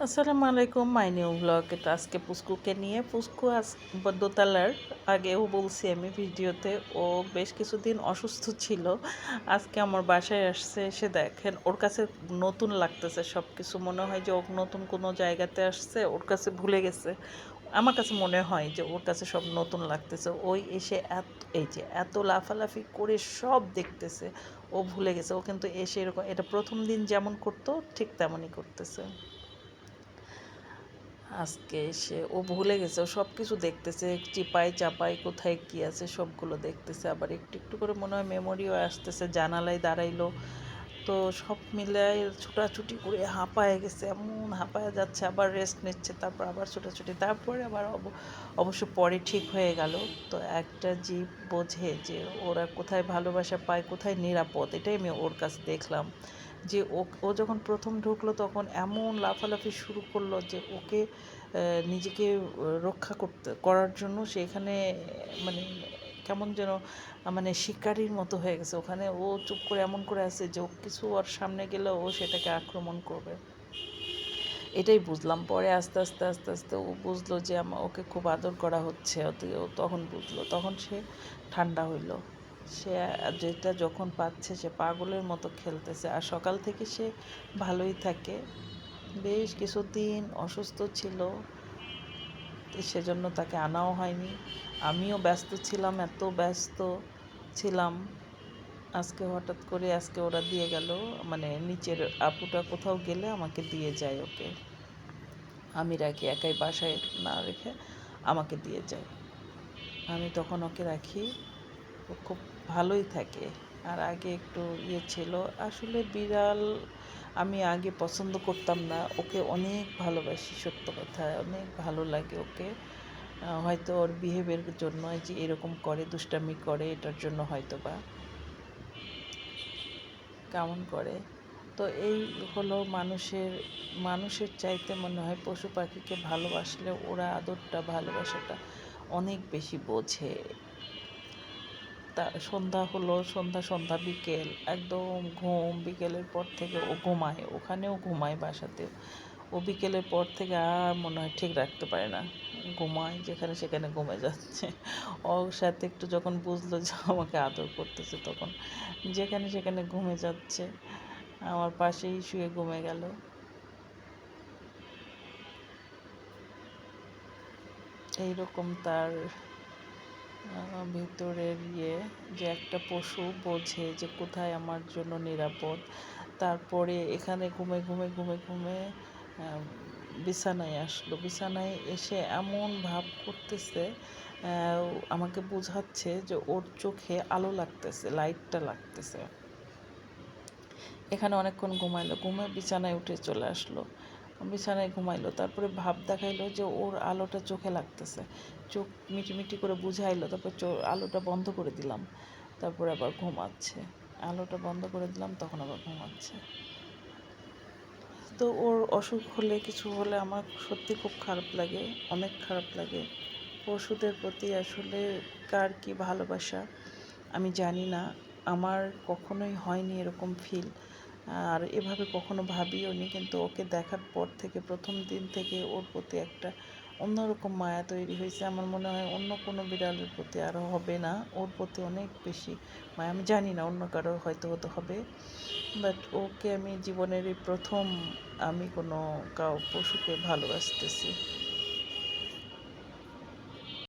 আসসালামু আলাইকুম, my new blog. এটা আজকে পুস্কুকে নিয়ে। পুস্কু আজ দোতলার। আগেও বলছি আমি ভিডিওতে, ও বেশ কিছুদিন অসুস্থ ছিল। আজকে আমার বাসায় আসছে, এসে দেখেন ওর কাছে নতুন লাগতেছে সব কিছু। মনে হয় যে ও নতুন কোনো জায়গাতে আসছে, ওর কাছে ভুলে গেছে। আমার কাছে মনে হয় যে ওর কাছে সব নতুন লাগতেছে। ওই এসে এই যে এত লাফালাফি করে সব দেখতেছে, ও ভুলে গেছে। ও কিন্তু এসে এরকম, এটা প্রথম দিন যেমন করতো ঠিক তেমনই করতেছে। আজকে এসে ও ভুলে গেছে, ও সব কিছু দেখতেছে, চিপাই চাপাই কোথায় কি আছে সবগুলো দেখতেছে। আবার একটু একটু করে মনে হয় মেমোরিও আসতেছে। জানালায় দাঁড়াইলো, তো সব মিলাই ছুটাছুটি করে হাঁপায়ে গেছে, এমন হাঁপায়ে যাচ্ছে, আবার রেস্ট নিচ্ছে, তারপর আবার ছুটাছুটি, তারপরে আবার অবশ্য পরে ঠিক হয়ে গেল। তো একটা জীব বোঝে যে ওরা কোথায় ভালোবাসা পায়, কোথায় নিরাপদ, এটাই আমি ওর কাছে দেখলাম। যে ও যখন প্রথম ঢুকলো তখন এমন লাফালাফি শুরু করলো যে ওকে নিজেকে রক্ষা করার জন্য সেখানে মানে কেমন যেন মানে শিকারির মতো হয়ে গেছে ওখানে। ও চুপ করে এমন করে আছে যে ও কিছু ওর সামনে গেলে ও সেটাকে আক্রমণ করবে, এটাই বুঝলাম। পরে আস্তে আস্তে আস্তে আস্তে ও বুঝলো যে ওকে খুব আদর করা হচ্ছে। ও তখন বুঝলো, তখন সে ঠান্ডা হইলো। সে যেটা যখন পাচ্ছে সে পাগলের মতো খেলতেছে। আর সকাল থেকে সে ভালোই থাকে। বেশ কিছুদিন অসুস্থ ছিল, সেজন্য তাকে আনাও হয়নি। আমিও ব্যস্ত ছিলাম, এত ব্যস্ত ছিলাম। আজকে হঠাৎ করে আজকে ওরা দিয়ে গেল, মানে নিচের আপুটা কোথাও গেলে আমাকে দিয়ে যায় ওকে। আমি রাখি, একাই বাসায় না রেখে আমাকে দিয়ে যায়। আমি তখন ওকে রাখি, ও খুব ভালোই থাকে। আর আগে একটু ছিল আসলে বিড়াল। আমি আগে পছন্দ করতাম না, ওকে অনেক ভালোবাসি, সত্য কথা অনেক ভালো লাগে ওকে। হয়তো ওর বিহেভিয়ারের জন্য, যে এরকম করে দুষ্টামি করে, এটার জন্য হয়তো বা কেমন করে। তো এই হলো মানুষের চাইতে মনে হয় পশু পাখিকে ভালোবাসলে ওরা আদরটা ভালোবাসাটা অনেক বেশি বোঝে। তা সন্ধ্যা হলো, সন্ধ্যা বিকেল একদম ঘুম, বিকেলের পর থেকে ও ঘুমায়, ওখানেও ঘুমায় বাসাতেও। ও বিকেলের পর থেকে আর মনে হয় ঠিক রাখতে পারে না, ঘুমায় যেখানে সেখানে ঘুমে যাচ্ছে। ওর সাথে একটু যখন বুঝলো যে আমাকে আদর করতেছে তখন যেখানে সেখানে ঘুমে যাচ্ছে, আমার পাশেই শুয়ে ঘুমে গেল। এইরকম তার ভিতরের যে একটা পশু বোঝে যে কোথায় আমার জন্য নিরাপদ। তারপরে এখানে ঘুমে ঘুমে ঘুমে ঘুমে আহ, বিছানায় আসলো। বিছানায় এসে এমন ভাব করতেছে, আমাকে বোঝাচ্ছে যে ওর চোখে আলো লাগতেছে, লাইটটা লাগতেছে। এখানে অনেকক্ষণ ঘুমাইলো, ঘুমে বিছানায় উঠে চলে আসলো, বিছানায় ঘুমাইলো। তারপরে ভাব দেখাইলো যে ওর আলোটা চোখে লাগতেছে, চোখ মিটিমিটি করে বুঝাইলো। তারপর আলোটা বন্ধ করে দিলাম, তারপরে আবার ঘুমাচ্ছে। আলোটা বন্ধ করে দিলাম, তখন আবার ঘুমাচ্ছে। তো ওর অসুখ হলে, কিছু হলে আমার সত্যি খুব খারাপ লাগে, অনেক খারাপ লাগে। পশুদের প্রতি আসলে কার কী ভালোবাসা আমি জানি না। আমার কখনোই হয়নি এরকম ফিল, আর এভাবে কখনো ভাবিও নি। কিন্তু ওকে দেখার পর থেকে, প্রথম দিন থেকে ওর প্রতি একটা অন্যরকম মায়া তৈরি হয়েছে। আমার মনে হয় অন্য কোনো বিড়ালের প্রতি আরও হবে না, ওর প্রতি অনেক বেশি মায়া। আমি জানি না অন্য কারো হয়তো হতে হবে, বাট ওকে আমি জীবনের এই প্রথম আমি কোনো পশুকে ভালোবাসতেছি।